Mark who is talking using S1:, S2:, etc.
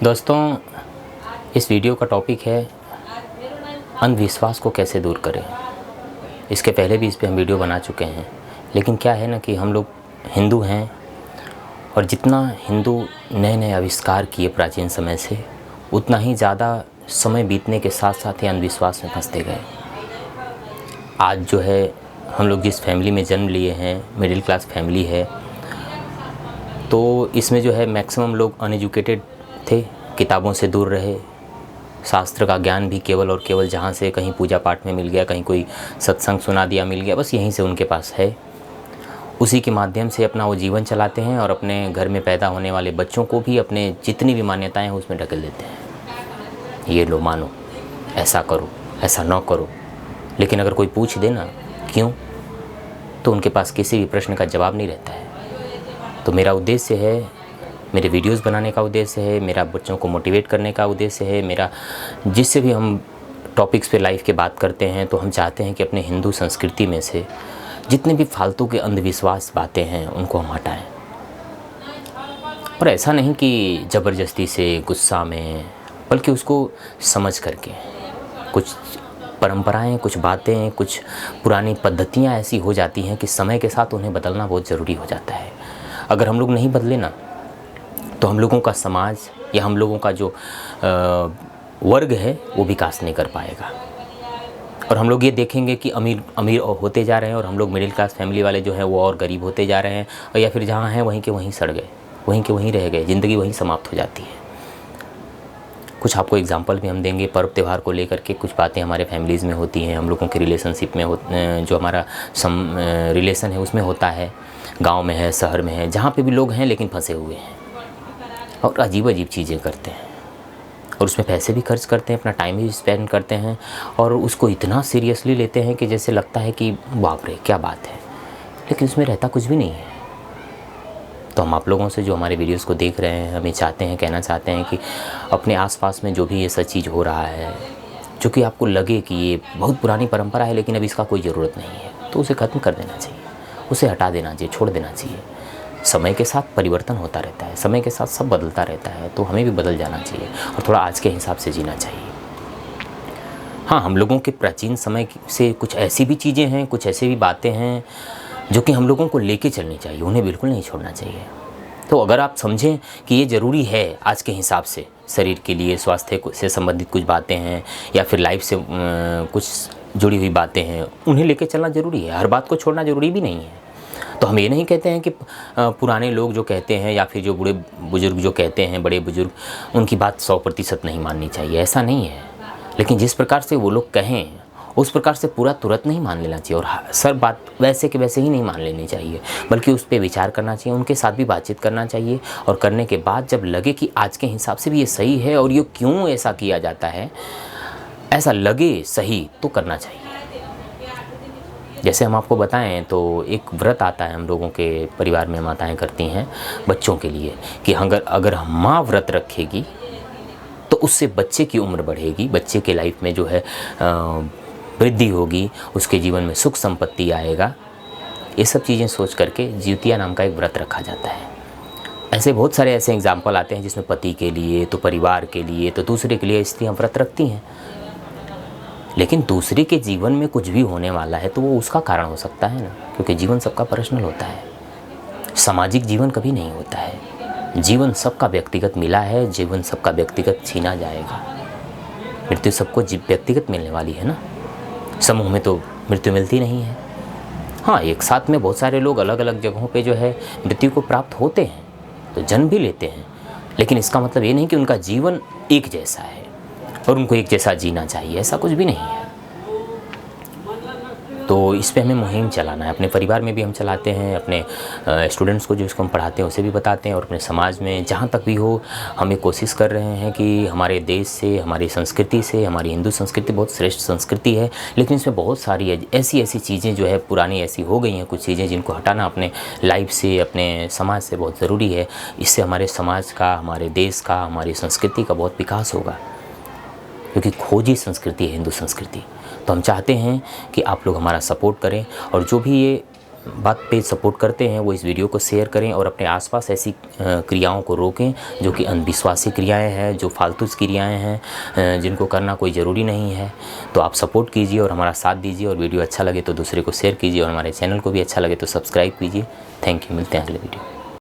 S1: दोस्तों, इस वीडियो का टॉपिक है अंधविश्वास को कैसे दूर करें। इसके पहले भी इस पे हम वीडियो बना चुके हैं, लेकिन क्या है ना कि हम लोग हिंदू हैं और जितना हिंदू नए नए आविष्कार किए प्राचीन समय से, उतना ही ज़्यादा समय बीतने के साथ साथ ही अंधविश्वास में फंसते गए। आज जो है हम लोग जिस फैमिली में जन्म लिए हैं, मिडिल क्लास फैमिली है, तो इसमें जो है मैक्सिमम लोग अनएजुकेटेड थे, किताबों से दूर रहे। शास्त्र का ज्ञान भी केवल और केवल जहाँ से कहीं पूजा पाठ में मिल गया, कहीं कोई सत्संग सुना दिया मिल गया, बस यहीं से उनके पास है। उसी के माध्यम से अपना वो जीवन चलाते हैं और अपने घर में पैदा होने वाले बच्चों को भी अपने जितनी भी मान्यताएं हैं उसमें ढकेल देते हैं। ये लो मानो, ऐसा करो, ऐसा न करो। लेकिन अगर कोई पूछ दे ना क्यों, तो उनके पास किसी भी प्रश्न का जवाब नहीं रहता है। तो मेरा उद्देश्य है, मेरे वीडियोस बनाने का उद्देश्य है, मेरा बच्चों को मोटिवेट करने का उद्देश्य है, मेरा जिससे भी हम टॉपिक्स पे लाइफ के बात करते हैं तो हम चाहते हैं कि अपने हिंदू संस्कृति में से जितने भी फालतू के अंधविश्वास बातें हैं उनको हम हटाएं। और ऐसा नहीं कि ज़बरदस्ती से, गुस्सा में, बल्कि उसको समझ करके। कुछ परंपराएं, कुछ बातें, कुछ पुरानी पद्धतियां ऐसी हो जाती हैं कि समय के साथ उन्हें बदलना बहुत ज़रूरी हो जाता है। अगर हम लोग नहीं बदले ना, तो हम लोगों का समाज या हम लोगों का जो वर्ग है वो विकास नहीं कर पाएगा। और हम लोग ये देखेंगे कि अमीर अमीर होते जा रहे हैं और हम लोग मिडिल क्लास फैमिली वाले जो हैं वो और गरीब होते जा रहे हैं, और या फिर जहाँ हैं वहीं के वहीं सड़ गए, वहीं के वहीं रह गए, ज़िंदगी वहीं समाप्त हो जाती है। कुछ आपको एग्जांपल भी हम देंगे पर्व त्यौहार को लेकर के। कुछ बातें हमारे फैमिलीज़ में होती हैं, हम लोगों के रिलेशनशिप में जो हमारा रिलेशन है उसमें होता है, गाँव में है, शहर में है, जहाँ पर भी लोग हैं लेकिन फंसे हुए हैं और अजीब अजीब चीज़ें करते हैं और उसमें पैसे भी खर्च करते हैं, अपना टाइम भी स्पेंड करते हैं और उसको इतना सीरियसली लेते हैं कि जैसे लगता है कि बाप रे क्या बात है, लेकिन उसमें रहता कुछ भी नहीं है। तो हम आप लोगों से जो हमारे वीडियोस को देख रहे हैं, हमें चाहते हैं, कहना चाहते हैं कि अपने आसपास में जो भी ये सब चीज़ हो रहा है, जो कि आपको लगे कि ये बहुत पुरानी परंपरा है लेकिन अब इसका कोई ज़रूरत नहीं है, तो उसे ख़त्म कर देना चाहिए, उसे हटा देना चाहिए, छोड़ देना चाहिए। समय के साथ परिवर्तन होता रहता है, समय के साथ सब बदलता रहता है, तो हमें भी बदल जाना चाहिए और थोड़ा आज के हिसाब से जीना चाहिए। हाँ, हम लोगों के प्राचीन समय से कुछ ऐसी भी चीज़ें हैं, कुछ ऐसी भी बातें हैं जो कि हम लोगों को लेके चलनी चाहिए, उन्हें बिल्कुल नहीं छोड़ना चाहिए। तो अगर आप समझें कि ये ज़रूरी है आज के हिसाब से, शरीर के लिए, स्वास्थ्य से संबंधित कुछ बातें हैं या फिर लाइफ से कुछ जुड़ी हुई बातें हैं, उन्हें लेके चलना ज़रूरी है। हर बात को छोड़ना ज़रूरी भी नहीं है। तो हम ये नहीं कहते हैं कि पुराने लोग जो कहते हैं या फिर जो बूढ़े बुज़ुर्ग जो कहते हैं, बड़े बुज़ुर्ग, उनकी बात 100% नहीं माननी चाहिए, ऐसा नहीं है। लेकिन जिस प्रकार से वो लोग कहें उस प्रकार से पूरा तुरंत नहीं मान लेना चाहिए और सर बात वैसे के वैसे ही नहीं मान लेनी चाहिए, बल्कि उस पर विचार करना चाहिए, उनके साथ भी बातचीत करना चाहिए। और करने के बाद जब लगे कि आज के हिसाब से भी ये सही है और ये क्यों ऐसा किया जाता है, ऐसा लगे सही, तो करना चाहिए। जैसे हम आपको बताएं तो एक व्रत आता है हम लोगों के परिवार में, माताएं करती हैं बच्चों के लिए कि अगर माँ व्रत रखेगी तो उससे बच्चे की उम्र बढ़ेगी, बच्चे के लाइफ में जो है वृद्धि होगी, उसके जीवन में सुख संपत्ति आएगा। ये सब चीज़ें सोच करके जिउतिया नाम का एक व्रत रखा जाता है। ऐसे बहुत सारे ऐसे एग्जाम्पल आते हैं जिसमें पति के लिए, तो परिवार के लिए, तो दूसरे के लिए स्त्रियाँ व्रत रखती हैं। लेकिन दूसरे के जीवन में कुछ भी होने वाला है तो वो उसका कारण हो सकता है ना, क्योंकि जीवन सबका पर्सनल होता है, सामाजिक जीवन कभी नहीं होता है। जीवन सबका व्यक्तिगत मिला है, जीवन सबका व्यक्तिगत छीना जाएगा। मृत्यु सबको व्यक्तिगत मिलने वाली है ना, समूह में तो मृत्यु मिलती नहीं है। हाँ, एक साथ में बहुत सारे लोग अलग अलग जगहों पे जो है मृत्यु को प्राप्त होते हैं, तो जन्म भी लेते हैं, लेकिन इसका मतलब ये नहीं कि उनका जीवन एक जैसा है और उनको एक जैसा जीना चाहिए, ऐसा कुछ भी नहीं है। तो इस पे हमें मुहिम चलाना है, अपने परिवार में भी हम चलाते हैं, अपने स्टूडेंट्स को जो इसको हम पढ़ाते हैं उसे भी बताते हैं, और अपने समाज में जहाँ तक भी हो हम ये कोशिश कर रहे हैं कि हमारे देश से, हमारी संस्कृति से, हमारी हिंदू संस्कृति बहुत श्रेष्ठ संस्कृति है, लेकिन इसमें बहुत सारी ऐसी चीज़ें जो है पुरानी ऐसी हो गई हैं, कुछ चीज़ें जिनको हटाना अपने लाइफ से, अपने समाज से बहुत ज़रूरी है। इससे हमारे समाज का, हमारे देश का, हमारी संस्कृति का बहुत विकास होगा, क्योंकि खोजी संस्कृति है हिंदू संस्कृति। तो हम चाहते हैं कि आप लोग हमारा सपोर्ट करें और जो भी ये बात पे सपोर्ट करते हैं वो इस वीडियो को शेयर करें और अपने आसपास ऐसी क्रियाओं को रोकें जो कि अंधविश्वासी क्रियाएं हैं, जो फालतू क्रियाएं हैं, जिनको करना कोई ज़रूरी नहीं है। तो आप सपोर्ट कीजिए और हमारा साथ दीजिए, और वीडियो अच्छा लगे तो दूसरे को शेयर कीजिए, और हमारे चैनल को भी अच्छा लगे तो सब्सक्राइब कीजिए। थैंक यू, मिलते हैं अगले वीडियो।